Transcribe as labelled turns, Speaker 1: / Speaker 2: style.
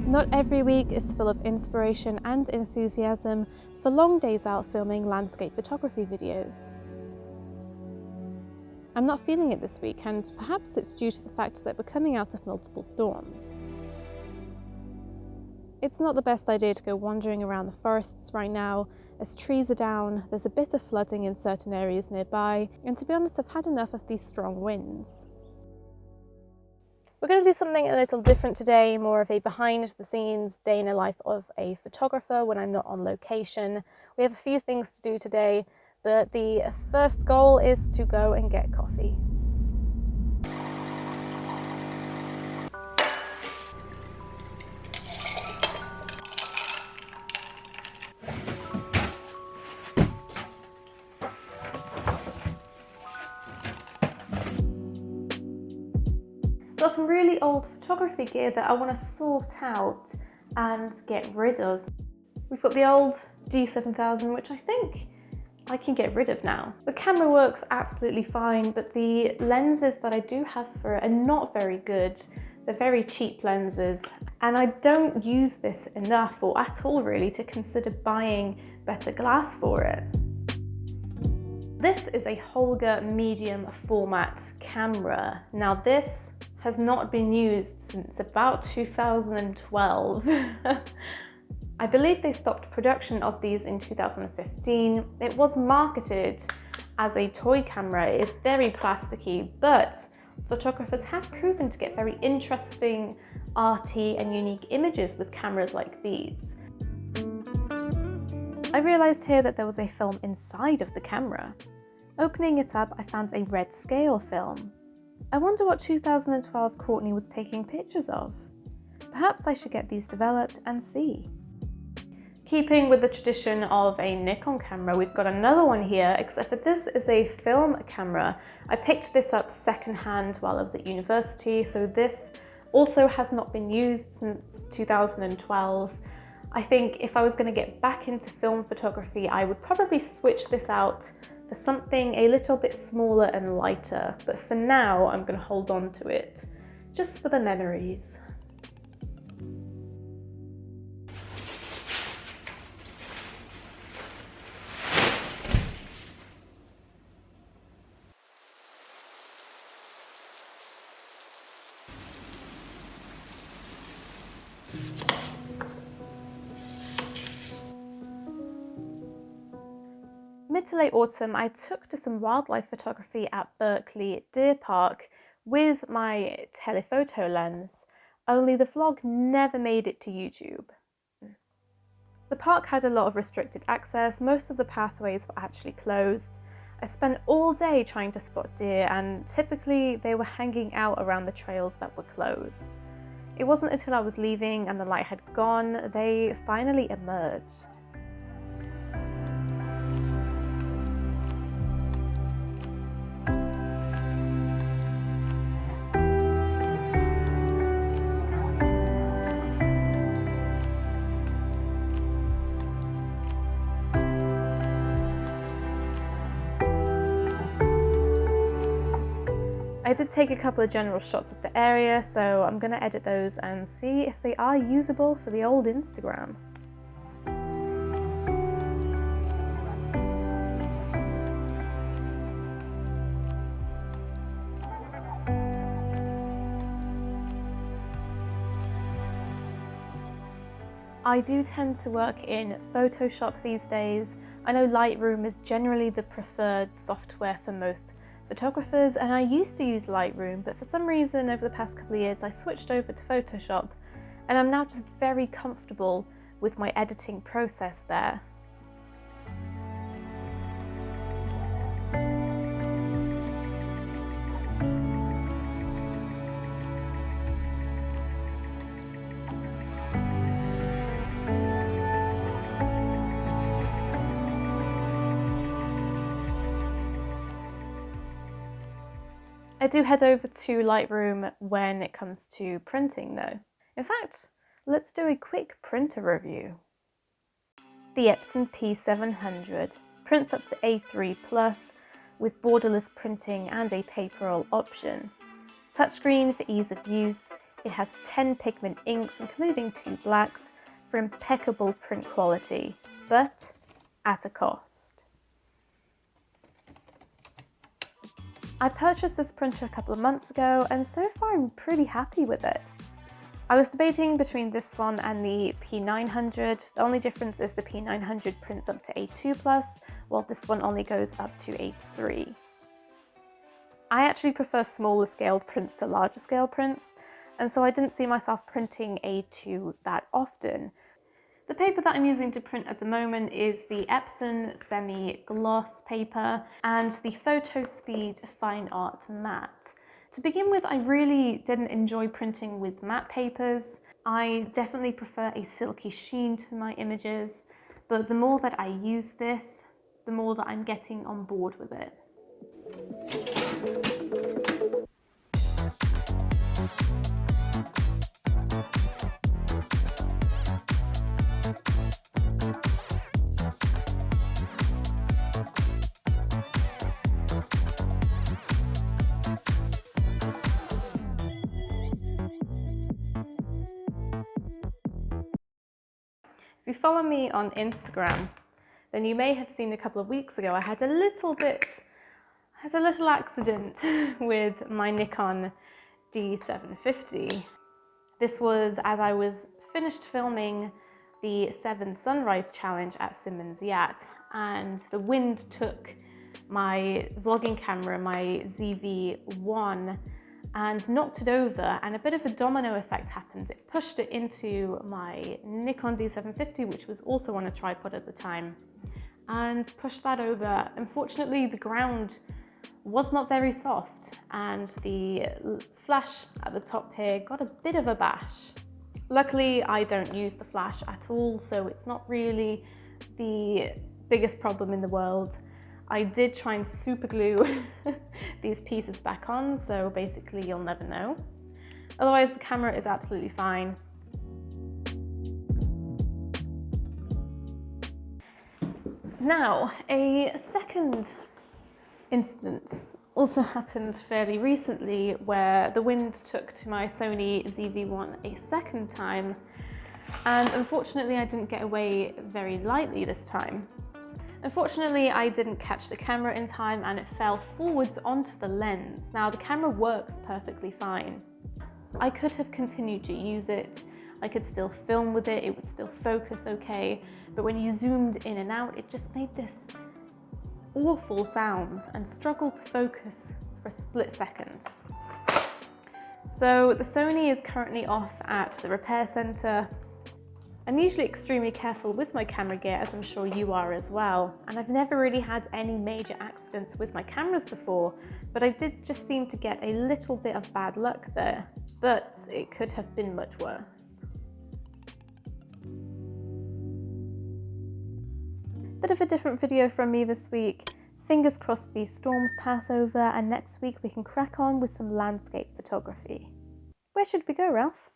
Speaker 1: Not every week is full of inspiration and enthusiasm for long days out filming landscape photography videos. I'm not feeling it this week, and perhaps it's due to the fact that we're coming out of multiple storms. It's not the best idea to go wandering around the forests right now, as trees are down, there's a bit of flooding in certain areas nearby, and to be honest, I've had enough of these strong winds. We're going to do something a little different today, more of a behind the scenes day in the life of a photographer when I'm not on location. We have a few things to do today, but the first goal is to go and get coffee. Got some really old photography gear that I want to sort out and get rid of. We've got the old D7000, which I think I can get rid of now. The camera works absolutely fine, but the lenses that I do have for it are not very good. They're very cheap lenses, and I don't use this enough or at all really to consider buying better glass for it. This is a Holga medium format camera. Now this has not been used since about 2012. I believe they stopped production of these in 2015. It was marketed as a toy camera. It is very plasticky, but photographers have proven to get very interesting, arty and unique images with cameras like these. I realized here that there was a film inside of the camera. Opening it up, I found a red scale film. I wonder what 2012 Courtney was taking pictures of. Perhaps I should get these developed and see. Keeping with the tradition of a Nikon camera, we've got another one here, except for this is a film camera. I picked this up secondhand while I was at university, so this also has not been used since 2012. I think if I was going to get back into film photography, I would probably switch this out for something a little bit smaller and lighter, but for now I'm going to hold on to it, just for the memories. Mid to late autumn, I took to some wildlife photography at Berkeley Deer Park with my telephoto lens, only the vlog never made it to YouTube. The park had a lot of restricted access, most of the pathways were actually closed. I spent all day trying to spot deer, and typically they were hanging out around the trails that were closed. It wasn't until I was leaving and the light had gone, they finally emerged. I did take a couple of general shots of the area, so I'm going to edit those and see if they are usable for the old Instagram. I do tend to work in Photoshop these days. I know Lightroom is generally the preferred software for most photographers, and I used to use Lightroom, but for some reason over the past couple of years I switched over to Photoshop, and I'm now just very comfortable with my editing process there. I do head over to Lightroom when it comes to printing though. In fact, let's do a quick printer review. The Epson P700 prints up to A3+ with borderless printing and a paper roll option. Touchscreen for ease of use, It has 10 pigment inks, including 2 blacks, for impeccable print quality, but at a cost. I purchased this printer a couple of months ago, and so far I'm pretty happy with it. I was debating between this one and the P900. The only difference is the P900 prints up to A2+, while this one only goes up to A3. I actually prefer smaller scaled prints to larger scale prints, and so I didn't see myself printing A2 that often. The paper that I'm using to print at the moment is the Epson semi-gloss paper and the Photo Speed Fine Art Matte. To begin with, I really didn't enjoy printing with matte papers. I definitely prefer a silky sheen to my images, but the more that I use this, the more that I'm getting on board with it. If you follow me on Instagram, then you may have seen a couple of weeks ago I had a little accident with my Nikon D750. This was as I was finished filming the 7 Sunrise Challenge at Simmons Yacht, and the wind took my vlogging camera, my ZV-1, and knocked it over, and a bit of a domino effect happened. It pushed it into my Nikon D750, which was also on a tripod at the time, and pushed that over. Unfortunately, the ground was not very soft, and the flash at the top here got a bit of a bash. Luckily, I don't use the flash at all, so it's not really the biggest problem in the world. I did try and super glue these pieces back on, so basically you'll never know. Otherwise, the camera is absolutely fine. Now, a second incident also happened fairly recently where the wind took to my Sony ZV-1 a second time, and unfortunately I didn't get away very lightly this time. Unfortunately, I didn't catch the camera in time and it fell forwards onto the lens. Now, the camera works perfectly fine. I could have continued to use it, I could still film with it, it would still focus okay, but when you zoomed in and out, it just made this awful sound and struggled to focus for a split second. So the Sony is currently off at the repair center. I'm usually extremely careful with my camera gear, as I'm sure you are as well, and I've never really had any major accidents with my cameras before, but I did just seem to get a little bit of bad luck there, but it could have been much worse. Bit of a different video from me this week. Fingers crossed these storms pass over, and next week we can crack on with some landscape photography. Where should we go, Ralph?